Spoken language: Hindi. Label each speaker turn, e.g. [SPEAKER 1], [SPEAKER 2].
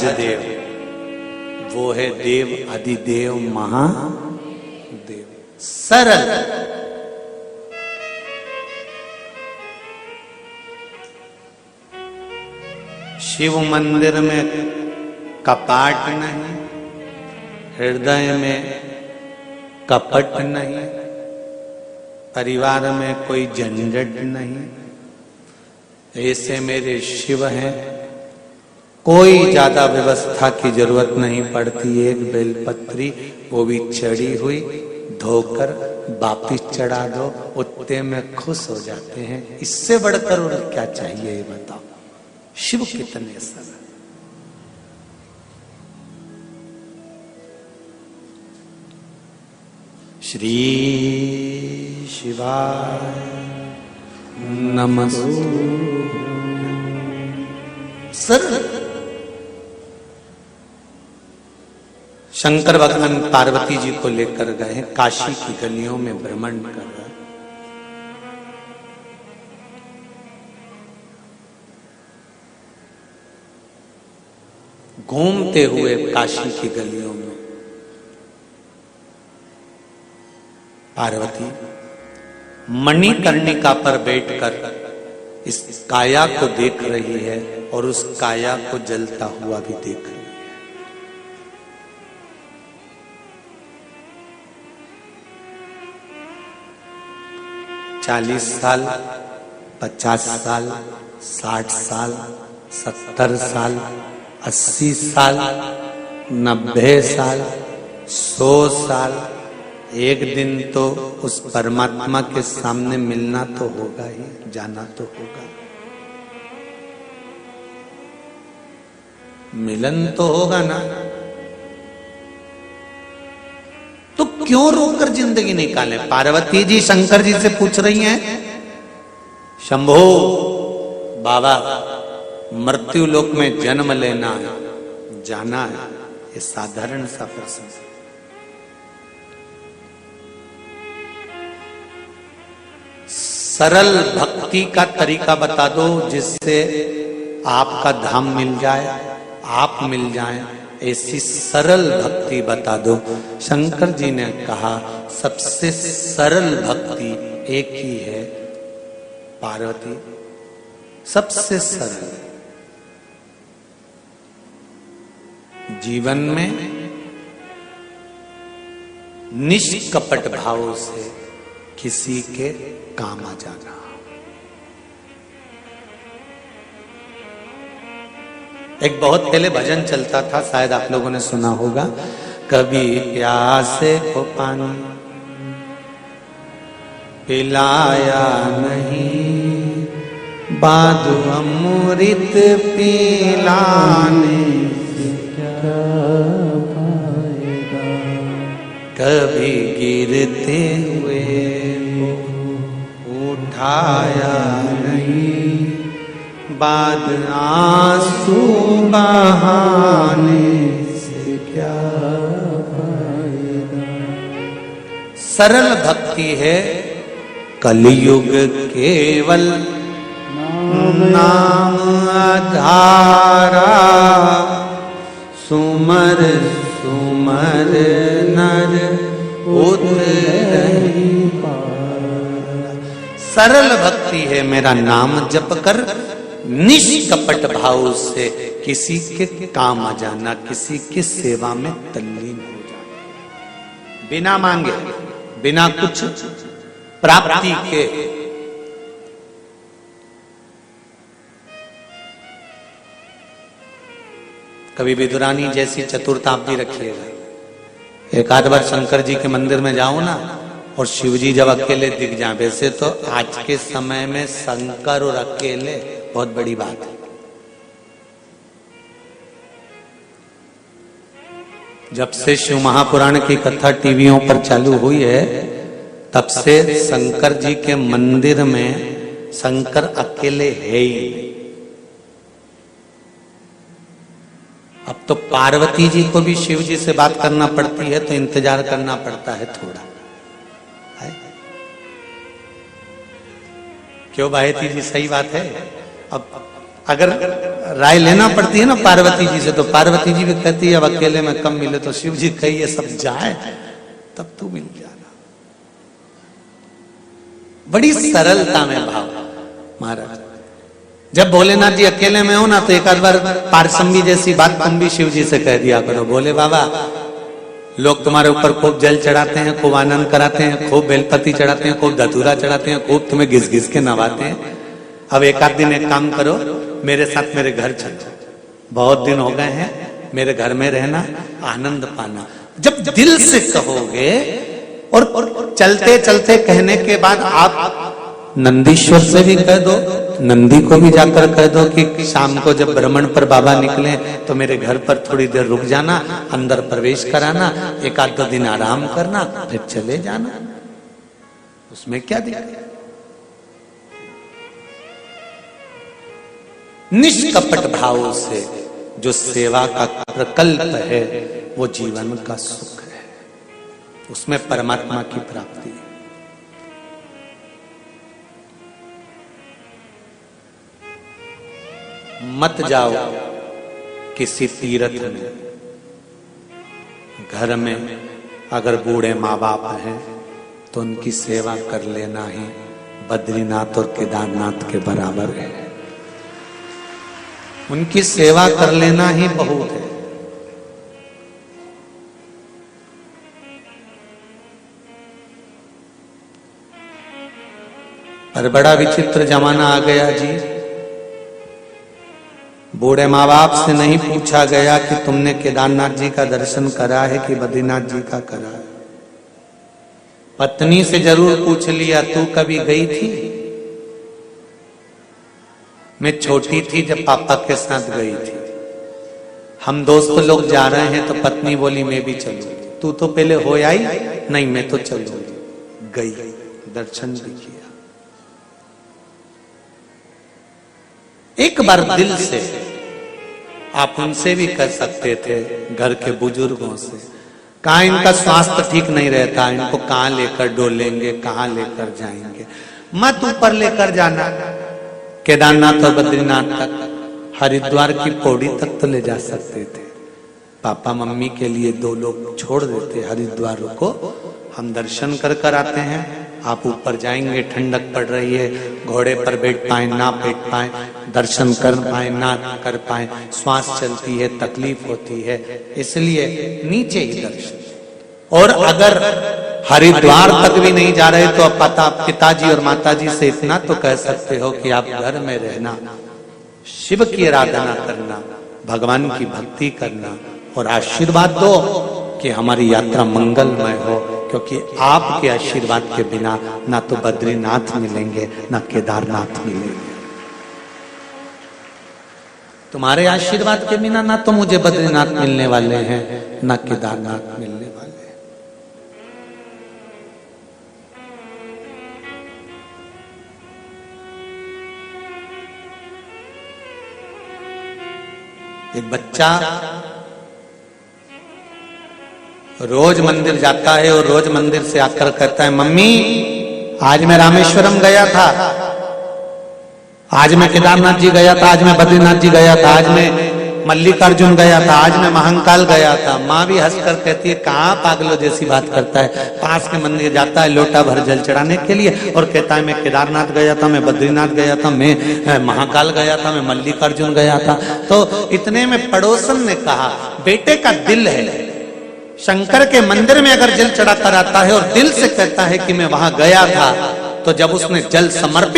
[SPEAKER 1] सहज देव, वो है देव अधिदेव महादेव। सरल, शिव मंदिर में कपाट नहीं, हृदय में कपट नहीं, परिवार में कोई झंझट नहीं। ऐसे मेरे शिव हैं, कोई ज्यादा व्यवस्था की जरूरत नहीं पड़ती। एक बेलपत्री वो भी चढ़ी हुई धोकर वापिस चढ़ा दो, उतने में खुश हो जाते हैं। इससे बढ़कर और क्या चाहिए ये बताओ। शिव कितने सरल। श्री शिवाय नमस्तु। सरल। शंकर भगवान पार्वती जी को लेकर गए, काशी की गलियों में भ्रमण कर रहे। घूमते हुए काशी की गलियों में पार्वती मणिकर्णिका पर बैठकर इस काया को देख रही है और उस काया को जलता हुआ भी देख रही है। 40 साल, 50 साल, 60 साल, 70 साल, 80 साल, 90 साल, 100 साल, एक दिन तो उस परमात्मा के सामने मिलना तो होगा ही, जाना तो होगा। मिलन तो होगा ना, तो क्यों रोकर जिंदगी निकाले। पार्वती जी शंकर जी से पूछ रही हैं, शंभो बाबा मृत्यु लोक में जन्म लेना है, जाना है, ये साधारण सा प्रश्न। सरल भक्ति का तरीका बता दो जिससे आपका धाम मिल जाए, आप मिल जाए, ऐसी सरल भक्ति बता दो। शंकर जी ने कहा सबसे सरल भक्ति एक ही है, पार्वती सबसे सरल। जीवन में निष्कपट भाव से किसी के काम आ जाना। एक बहुत पहले भजन चलता था, शायद आप लोगों ने सुना होगा, कभी प्यासे को पानी पिलाया नहीं, बाधु अमृत पिलाने से क्या पाएगा। कभी गिरते हुए उठाया नहीं, बाद आंसू बहाने से क्या फायदा। सरल भक्ति है कलयुग केवल नाम आधारा, सुमर सुमर नर उतरहि पारा। सरल भक्ति है मेरा नाम जप कर निष्कपट भाव से किसी के काम आ जाना, किसी की सेवा में तल्लीन हो जाना, बिना मांगे, बिना कुछ प्राप्ति के। कभी विदुरानी जैसी चतुरता आप भी रखिएगा। एक आध बार शंकर जी के मंदिर में जाओ ना और शिव जी जब अकेले दिख जाए, वैसे तो आज के समय में शंकर और अकेले बहुत बड़ी बात है। जब से शिव महापुराण की कथा टीवियों पर चालू हुई है, तब से शंकर जी के मंदिर में शंकर अकेले है ही नहीं। अब तो पार्वती जी को भी शिव जी से बात करना पड़ती है, तो इंतजार करना पड़ता है थोड़ा। है? क्यों भाईती जी, सही बात है। अब अगर राय लेना पड़ती है ना पार्वती जी से, तो पार्वती जी भी कहती है अब अकेले में कम मिले तो शिव जी कहिए सब जाए तब तू मिल जाना। बड़ी सरलता में भाव महाराज। जब भोलेनाथ जी अकेले में हो ना तो एक आध बार पारसंबी जैसी बात तुम भी शिव जी से कह दिया करो, बोले बाबा लोग तुम्हारे ऊपर खूब जल चढ़ाते हैं, खूब आनंद कराते हैं, खूब बेलपति चढ़ाते हैं, खूब धतूरा चढ़ाते हैं, खूब तुम्हें घिस घिस के नवाते हैं। अब एक आध दिन एक काम करो, मेरे साथ मेरे घर चलो, बहुत दिन हो गए हैं, मेरे घर में रहना, आनंद पाना। जब दिल से कहोगे और चलते चलते कहने के बाद आप नंदीश्वर से भी कह दो, नंदी को भी जाकर कह दो कि शाम को जब भ्रमण पर बाबा निकले तो मेरे घर पर थोड़ी देर रुक जाना, अंदर प्रवेश कराना, एक आध दो दिन आराम करना, फिर चले जाना, उसमें क्या दिक्कत। निष्कपट भाव से जो सेवा का प्रकल्प है वो जीवन का सुख है, उसमें परमात्मा की प्राप्ति है। मत जाओ किसी तीर्थ में, घर में अगर बूढ़े माँ बाप हैं तो उनकी सेवा कर लेना ही बद्रीनाथ और केदारनाथ के बराबर है। उनकी सेवा कर लेना ही बहुत है। पर बड़ा विचित्र जमाना आ गया जी, बूढ़े माँ बाप से नहीं पूछा गया कि तुमने केदारनाथ जी का दर्शन करा है कि बद्रीनाथ जी का करा है। पत्नी से जरूर पूछ लिया तू कभी गई थी? मैं छोटी थी जब पापा के साथ गई थी। हम दोस्त लोग जा रहे हैं तो पत्नी बोली मैं भी चलूंगी। तू तो पहले हो आई? नहीं मैं तो चलूंगी। गई, दर्शन भी किया। एक बार दिल से आप उनसे भी कर सकते थे, घर के बुजुर्गों से, कहाँ इनका स्वास्थ्य ठीक नहीं रहता, इनको कहाँ लेकर डोलेंगे, कहाँ लेकर जाएंगे। मत ऊपर लेकर जाना केदारनाथ और बद्रीनाथ तक, हरिद्वार की पौड़ी तक तो ले जा सकते थे। पापा मम्मी के लिए 2 लोग छोड़ देते, हरिद्वार को हम दर्शन कर कर आते हैं, आप ऊपर जाएंगे, ठंडक पड़ रही है, घोड़े पर बैठ पाए ना बैठ पाए, दर्शन कर पाए ना कर पाए, श्वास चलती है, तकलीफ होती है, इसलिए नीचे ही दर्शन। और अगर हरिद्वार तक भी नहीं जा रहे तो पिताजी और माताजी से इतना तो कह सकते हो कि आप घर में रहना, शिव की आराधना करना, भगवान की भक्ति करना और आशीर्वाद दो कि हमारी यात्रा मंगलमय हो, क्योंकि आपके आशीर्वाद के बिना ना तो बद्रीनाथ मिलेंगे ना केदारनाथ मिलेंगे। तुम्हारे आशीर्वाद के बिना ना तो मुझे बद्रीनाथ मिलने वाले हैं ना केदारनाथ मिलने वाले हैं। एक बच्चा रोज मंदिर जाता है और रोज मंदिर से आकर कहता है मम्मी आज मैं रामेश्वरम गया था, आज मैं केदारनाथ जी गया था, आज मैं बद्रीनाथ जी गया था, आज मैं मल्लिकार्जुन गया था, आज मैं महाकाल गया था। माँ भी हंसकर कहती है कहाँ पागलों जैसी बात करता है, पास के मंदिर जाता है लोटा भर जल चढ़ाने के लिए और कहता है मैं केदारनाथ गया था, मैं बद्रीनाथ गया था, मैं महाकाल गया था, मैं मल्लिकार्जुन गया था। तो इतने में पड़ोसन ने कहा बेटे का दिल है, शंकर के मंदिर में अगर जल चढ़ाता रहता है और दिल से कहता है कि मैं वहां गया था, तो जब उसने जल समर्पित